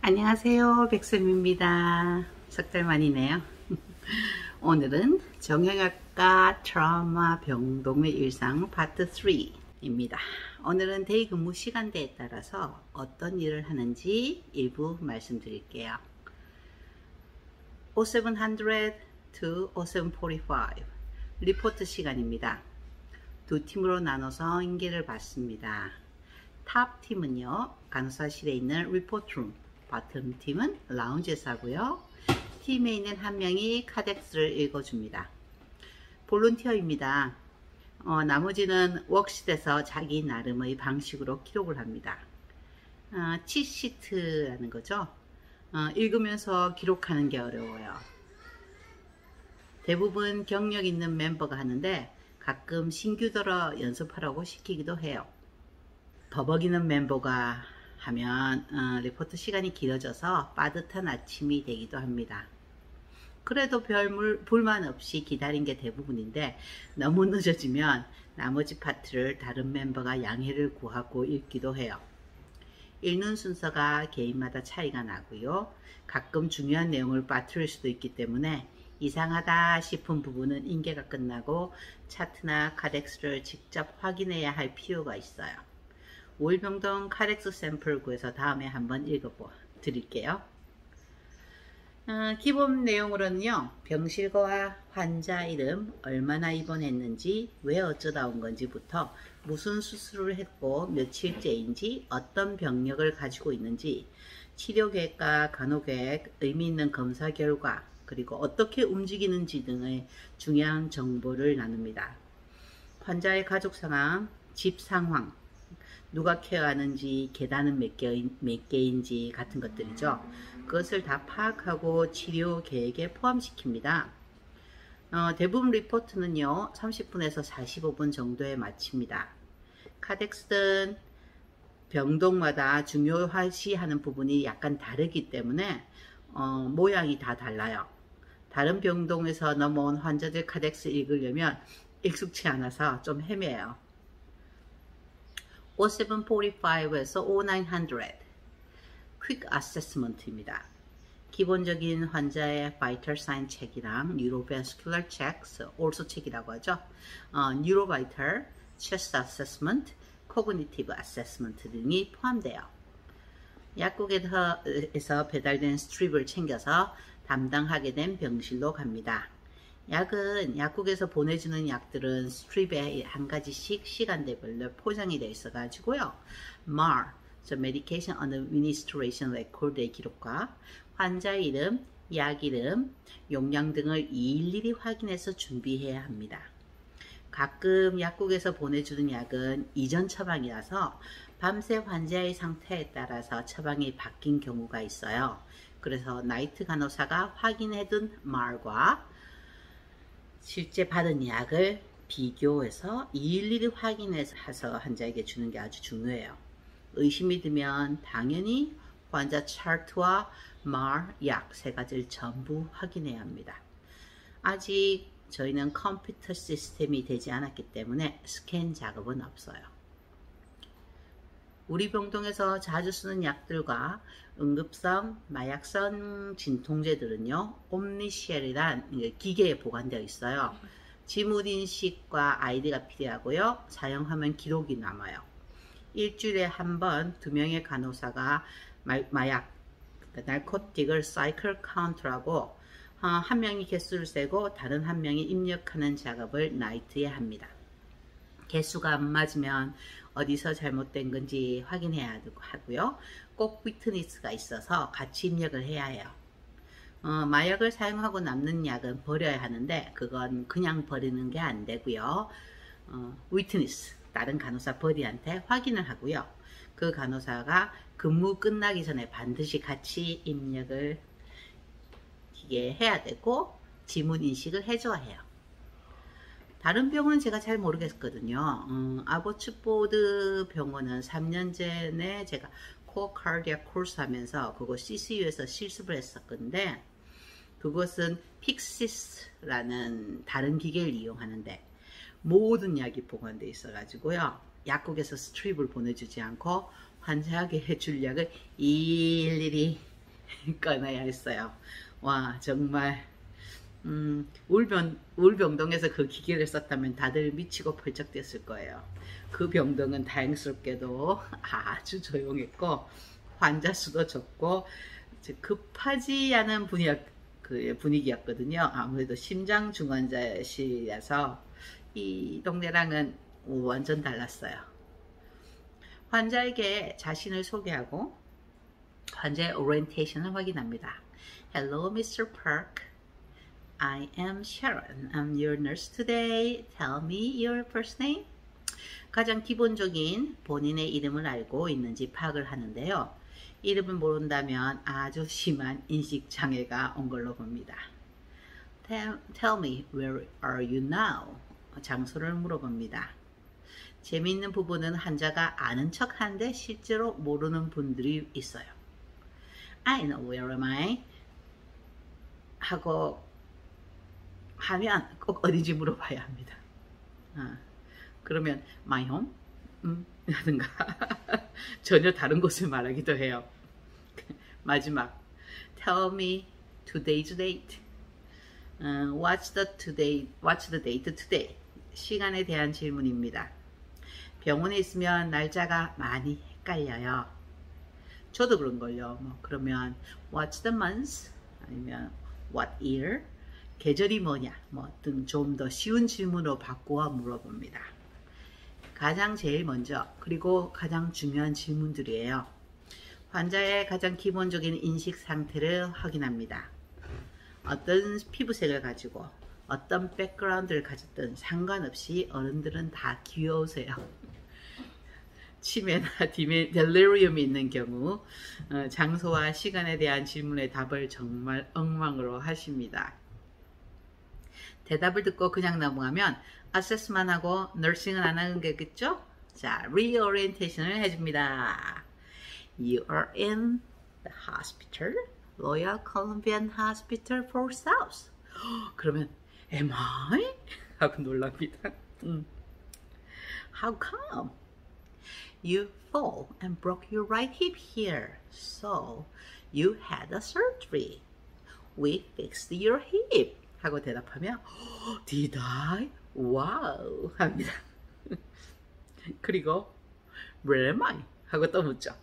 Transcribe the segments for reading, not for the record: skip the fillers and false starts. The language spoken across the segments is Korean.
안녕하세요, 백쌤입니다. 석 달 만이네요. 오늘은 정형외과 트라우마 병동의 일상 파트 3입니다. 오늘은 대기근무 시간대에 따라서 어떤 일을 하는지 일부 말씀드릴게요. 0700 to 0745 리포트 시간입니다. 두 팀으로 나눠서 인계를 받습니다. 탑 팀은요, 간호사실에 있는 리포트룸, 바텀 팀은 라운지에서 하고요. 팀에 있는 한 명이 카덱스를 읽어줍니다. 볼런티어입니다. 나머지는 워크시트에서 자기 나름의 방식으로 기록을 합니다. 치시트라는 거죠. 읽으면서 기록하는 게 어려워요. 대부분 경력 있는 멤버가 하는데 가끔 신규들어 연습하라고 시키기도 해요. 버벅이는 멤버가 하면 리포트 시간이 길어져서 빠듯한 아침이 되기도 합니다. 그래도 별 불만 없이 기다린 게 대부분인데 너무 늦어지면 나머지 파트를 다른 멤버가 양해를 구하고 읽기도 해요. 읽는 순서가 개인마다 차이가 나고요. 가끔 중요한 내용을 빠뜨릴 수도 있기 때문에 이상하다 싶은 부분은 인계가 끝나고 차트나 카덱스를 직접 확인해야 할 필요가 있어요. 우울병동 카덱스 샘플 구해서 다음에 한번 읽어 드릴게요. 기본 내용으로는요, 병실과 환자 이름, 얼마나 입원했는지, 왜 어쩌다 온 건지부터 무슨 수술을 했고 며칠째인지, 어떤 병력을 가지고 있는지, 치료 계획과 간호 계획, 의미 있는 검사 결과, 그리고 어떻게 움직이는지 등의 중요한 정보를 나눕니다. 환자의 가족 상황, 집 상황, 누가 케어하는지, 계단은 몇 개인지 같은 것들이죠. 그것을 다 파악하고 치료 계획에 포함시킵니다. 대부분 리포트는요, 30분에서 45분 정도에 마칩니다. 카덱스든 병동마다 중요시하는 부분이 약간 다르기 때문에 모양이 다 달라요. 다른 병동에서 넘어온 환자들 카덱스 읽으려면 익숙치 않아서 좀 헤매요. 0745에서 0900 퀵 어세스먼트입니다. 기본적인 환자의 바이탈 사인 책이랑 뉴로베스큘러 체크스, 올소 책이라고 하죠. 뉴로바이탈, 체스트 어세스먼트, 코그니티브 어세스먼트 등이 포함돼요. 약국에서 배달된 스트립을 챙겨서 담당하게 된 병실로 갑니다. 약은 약국에서 보내주는 약들은 스트립에 한 가지씩 시간대별로 포장이 되어 있어 가지고요. MAR, Medication Administration Record의 기록과 환자 이름, 약 이름, 용량 등을 일일이 확인해서 준비해야 합니다. 가끔 약국에서 보내주는 약은 이전 처방이라서 밤새 환자의 상태에 따라서 처방이 바뀐 경우가 있어요. 그래서 나이트 간호사가 확인해둔 MAR과 실제 받은 약을 비교해서 일일이 확인해서 환자에게 주는 게 아주 중요해요. 의심이 들면 당연히 환자 차트와 MAR, 약 세 가지를 전부 확인해야 합니다. 아직 저희는 컴퓨터 시스템이 되지 않았기 때문에 스캔 작업은 없어요. 우리 병동에서 자주 쓰는 약들과 응급성, 마약성 진통제들은요, 옴니쉘이란 기계에 보관되어 있어요. 지문인식과 아이디가 필요하고요. 사용하면 기록이 남아요. 일주일에 한 번 2명의 간호사가 마약, 나르코틱을 사이클 카운트라고 한 명이 개수를 세고 다른 한 명이 입력하는 작업을 나이트에 합니다. 개수가 안 맞으면 어디서 잘못된 건지 확인해야 하고요. 꼭 위트니스가 있어서 같이 입력을 해야 해요. 마약을 사용하고 남는 약은 버려야 하는데 그건 그냥 버리는 게 안 되고요. 위트니스, 다른 간호사 버디한테 확인을 하고요. 그 간호사가 근무 끝나기 전에 반드시 같이 입력을 해야 되고 지문 인식을 해줘야 해요. 다른 병원은 제가 잘 모르겠거든요. 아보츠포드 병원은 3년 전에 제가 코어 카디악 코र्स 하면서 그거 CCU에서 실습을 했었건데 그것은 픽시스라는 다른 기계를 이용하는데 모든 약이 보관되어 있어 가지고요. 약국에서 스트립을 보내주지 않고 환자에게 해줄 약을 일일이 꺼내야 했어요. 와, 정말 울병동에서 그 기계를 썼다면 다들 미치고 펄쩍 뛰었을 거예요. 그 병동은 다행스럽게도 아주 조용했고 환자 수도 적고 급하지 않은 분위기였거든요. 아무래도 심장중환자실이라서 이 동네랑은 완전 달랐어요. 환자에게 자신을 소개하고 환자의 오리엔테이션을 확인합니다. Hello, Mr. Park. I am Sharon. I'm your nurse today. Tell me your first name. 가장 기본적인 본인의 이름을 알고 있는지 파악을 하는데요. 이름을 모른다면 아주 심한 인식장애가 온 걸로 봅니다. Tell me, where are you now? 장소를 물어봅니다. 재미있는 부분은 환자가 아는 척 하는데 실제로 모르는 분들이 있어요. I know where am I? 하고 하면 꼭 어딘지 물어봐야 합니다. 그러면 my home? 하든가 전혀 다른 곳을 말하기도 해요. 마지막 tell me today's date. What's the date today? 시간에 대한 질문입니다. 병원에 있으면 날짜가 많이 헷갈려요. 저도 그런걸요. 그러면 what's the month? 아니면 what year? 계절이 뭐냐? 등 좀 더 쉬운 질문으로 바꾸어 물어봅니다. 가장 제일 먼저 그리고 가장 중요한 질문들이에요. 환자의 가장 기본적인 인식 상태를 확인합니다. 어떤 피부색을 가지고 어떤 백그라운드를 가졌든 상관없이 어른들은 다 귀여우세요. 치매나 델리리움이 있는 경우 장소와 시간에 대한 질문에 답을 정말 엉망으로 하십니다. 대답을 듣고 그냥 넘어가면 어세스만 하고 너싱은 안 하는 거겠죠? 자, 리오리엔테이션을 해줍니다. You are in the hospital, Royal Columbian Hospital for South. 그러면 am I? 하고 놀랍니다. How come? You fall and broke your right hip here, so you had a surgery. We fixed your hip. 하고 대답하면 Did I? Wow! 합니다. 그리고 Where am I? 하고 또 묻죠.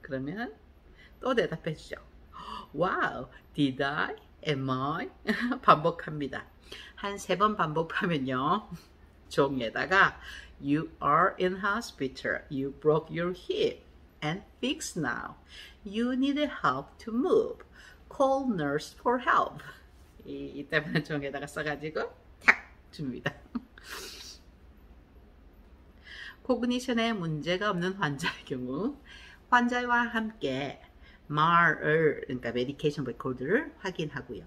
그러면 또 대답해 주죠. Wow! Did I? Am I? 반복합니다. 한 3번 반복하면요. 종에다가 You are in hospital. You broke your hip and fixed now. You need help to move. Call nurse for help. 이때만 종에다가 써가지고 탁 줍니다. 코그니션에 문제가 없는 환자의 경우 환자와 함께 MAR을 그러니까 메디케이션 레코드를 확인하고요.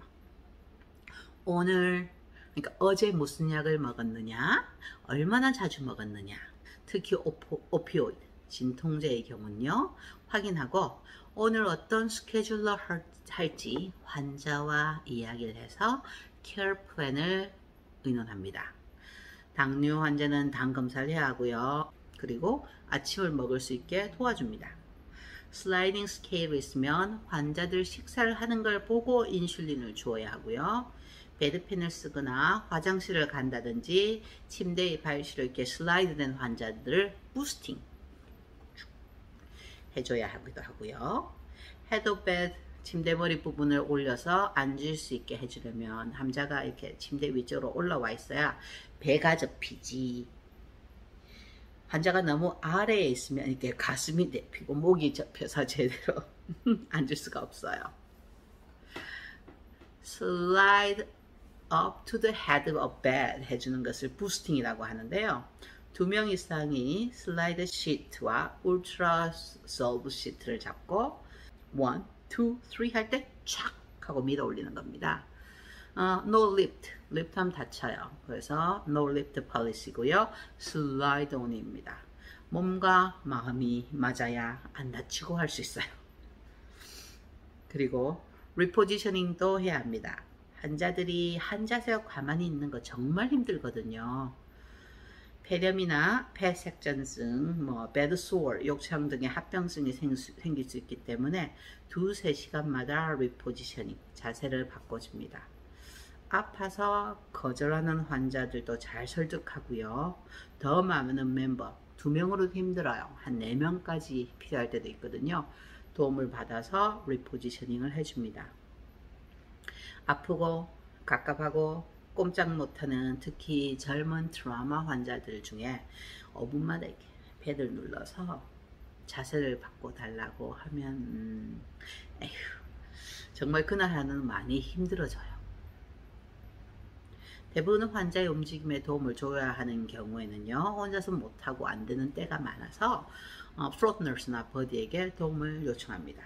오늘 그러니까 어제 무슨 약을 먹었느냐, 얼마나 자주 먹었느냐, 특히 오피오이드, 진통제의 경우는요 확인하고 오늘 어떤 스케줄러 할지 환자와 이야기를 해서 케어 플랜을 의논합니다. 당뇨 환자는 당 검사를 해야 하고요. 그리고 아침을 먹을 수 있게 도와줍니다. 슬라이딩 스케일이 있으면 환자들 식사를 하는 걸 보고 인슐린을 주어야 하고요. 베드펜을 쓰거나 화장실을 간다든지 침대에 발실로 이렇게 슬라이드된 환자들을 부스팅 해줘야 하기도 하고요. 헤드베드 침대머리 부분을 올려서 앉을 수 있게 해주려면 환자가 이렇게 침대 위쪽으로 올라와 있어야 배가 접히지. 환자가 너무 아래에 있으면 이렇게 가슴이 내피고 목이 접혀서 제대로 앉을 수가 없어요. Slide up to the head of bed 해주는 것을 부스팅이라고 하는데요. 2명 이상이 슬라이드 시트와 울트라 솔브 시트를 잡고 1, 2, 3 할 때 촥 하고 밀어 올리는 겁니다. No lift, lift 하면 다쳐요. 그래서 no lift policy고요. 슬라이드 on입니다. 몸과 마음이 맞아야 안 다치고 할 수 있어요. 그리고 리포지셔닝도 해야 합니다. 환자들이 한 자세로 가만히 있는 거 정말 힘들거든요. 폐렴이나 폐색전증, 배드소어, 욕창 등의 합병증이 생길 수 있기 때문에 2~3시간마다 리포지셔닝, 자세를 바꿔줍니다. 아파서 거절하는 환자들도 잘 설득하고요. 더 많은 멤버, 2명으로도 힘들어요. 한 4명까지 필요할 때도 있거든요. 도움을 받아서 리포지셔닝을 해줍니다. 아프고 갑갑하고 꼼짝 못하는 특히 젊은 트라우마 환자들 중에 5분마다 이렇게 패드를 눌러서 자세를 바꿔달라고 하면 에휴, 정말 그날 하루는 많이 힘들어져요. 대부분 환자의 움직임에 도움을 줘야 하는 경우에는요, 혼자서 못하고 안 되는 때가 많아서 플로트 너스나 버디에게 도움을 요청합니다.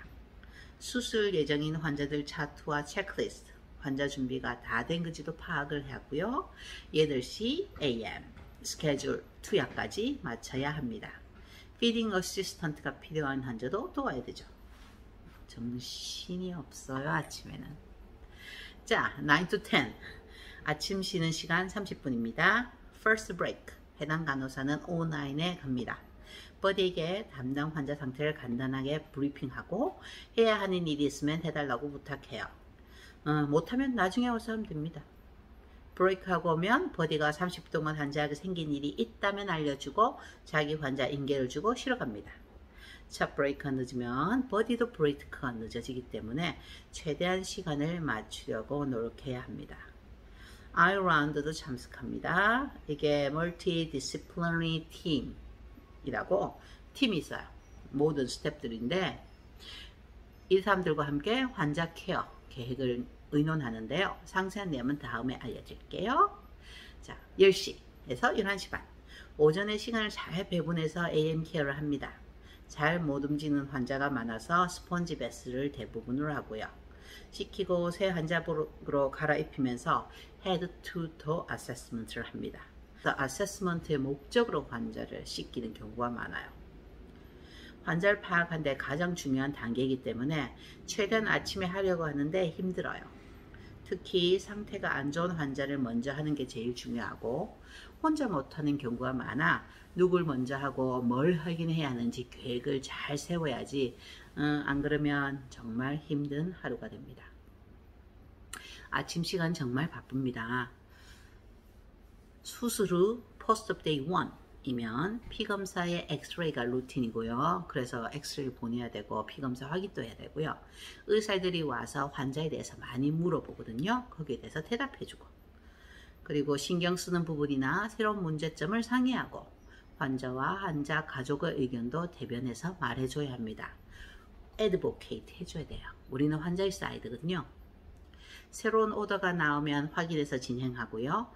수술 예정인 환자들 차트와 체크리스트, 환자 준비가 다 된 건지도 파악을 하고요. 8시 AM 스케줄 투약까지 마쳐야 합니다. 피딩 어시스턴트가 필요한 환자도 도와야 되죠. 정신이 없어요, 아침에는. 자, 9 to 10 아침 쉬는 시간 30분입니다. First break, 해당 간호사는 09에 갑니다. 버디에게 담당 환자 상태를 간단하게 브리핑하고 해야 하는 일이 있으면 해달라고 부탁해요. 못하면 나중에 와서 하면 됩니다. 브레이크하고 오면 버디가 30분 동안 환자에게 생긴 일이 있다면 알려주고 자기 환자 인계를 주고 쉬러 갑니다. 첫 브레이크가 늦으면 버디도 브레이크가 늦어지기 때문에 최대한 시간을 맞추려고 노력해야 합니다. 아이라운드도 참석합니다. 이게 Multidisciplinary Team이라고 팀이 있어요. 모든 스태프들인데 이 사람들과 함께 환자 케어 계획을 의논하는데요. 상세한 내용은 다음에 알려드릴게요. 자, 10시에서 11시 반. 오전에 시간을 잘 배분해서 AM 케어를 합니다. 잘 못 움직이는 환자가 많아서 스펀지 베스를 대부분으로 하고요. 씻기고 새 환자복으로 갈아입히면서 헤드 투 토 어세스먼트를 합니다. 어세스먼트의 목적으로 환자를 씻기는 경우가 많아요. 환자를 파악하는 데 가장 중요한 단계이기 때문에 최대한 아침에 하려고 하는데 힘들어요. 특히 상태가 안 좋은 환자를 먼저 하는 게 제일 중요하고 혼자 못하는 경우가 많아 누굴 먼저 하고 뭘 하긴 해야 하는지 계획을 잘 세워야지 안 그러면 정말 힘든 하루가 됩니다. 아침 시간 정말 바쁩니다. 수술 후 포스트업 데이 1이면 피검사의 엑스레이가 루틴이고요. 그래서 엑스레이를 보내야 되고 피검사 확인도 해야 되고요. 의사들이 와서 환자에 대해서 많이 물어보거든요. 거기에 대해서 대답해주고 그리고 신경 쓰는 부분이나 새로운 문제점을 상의하고 환자와 환자 가족의 의견도 대변해서 말해줘야 합니다. 애드보케이트 해줘야 돼요. 우리는 환자의 사이드거든요. 새로운 오더가 나오면 확인해서 진행하고요.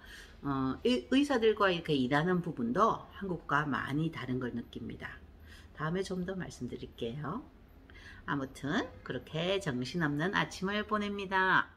의사들과 이렇게 일하는 부분도 한국과 많이 다른 걸 느낍니다. 다음에 좀 더 말씀드릴게요. 아무튼 그렇게 정신없는 아침을 보냅니다.